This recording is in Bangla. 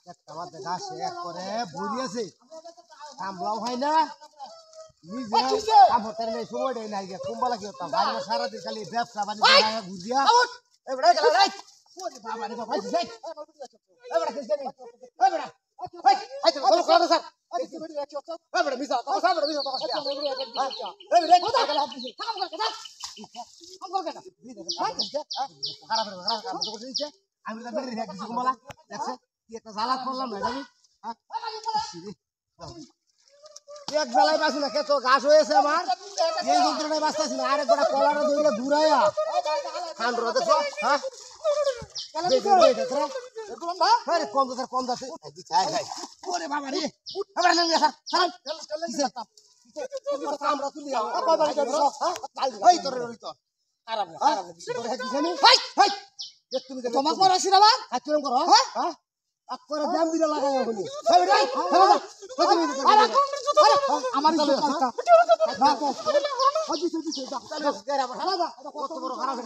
একটা বাদে গাছে এক করে বুড়িয়েছে কামলাও হয় না নিজে কাম হতে নেই সময় দেয় নাই কুম্বালা কি হতাম বাইরে সারাদিন খালি ব্যবসা বাণিজ্য ঘুরিয়া এবারে গেল রাই বাবা রে বাবা যাই এবারে কিছু নেই এবারে এই তো বলো কোন স্যার এবারে মিছা তো সামনে মিছা তো এবারে গেল কাম করে না কাম করে না খারাপ কাম তো করে দিচ্ছে আমি তো বেরিয়ে রেখে দিছি কুম্বালা দেখছে কি একটা জ্বালা করলাম না জানি এক জ্বালাই পাচ্ছি না খেতো ঘাস হয়েছে আমার এই যন্ত্রণায় বাঁচতেছি না আরেক গোটা কলার দৌড়ে দূরাইয়া খান রোদে হ্যাঁ কম দাস কম দাস ওরে বাবা রে আমরা নিয়ে আমরা তুলি এই তোর রইতো খারাপ খারাপ তোর হেড দিছনি হাই হাই তুমি জমা করছিস না বা তুমি করো হ্যাঁ আকরে দাম দিলে লাগাই হলি এই রে আমার চলে রাখো হজি হজি কত বড় খারাপ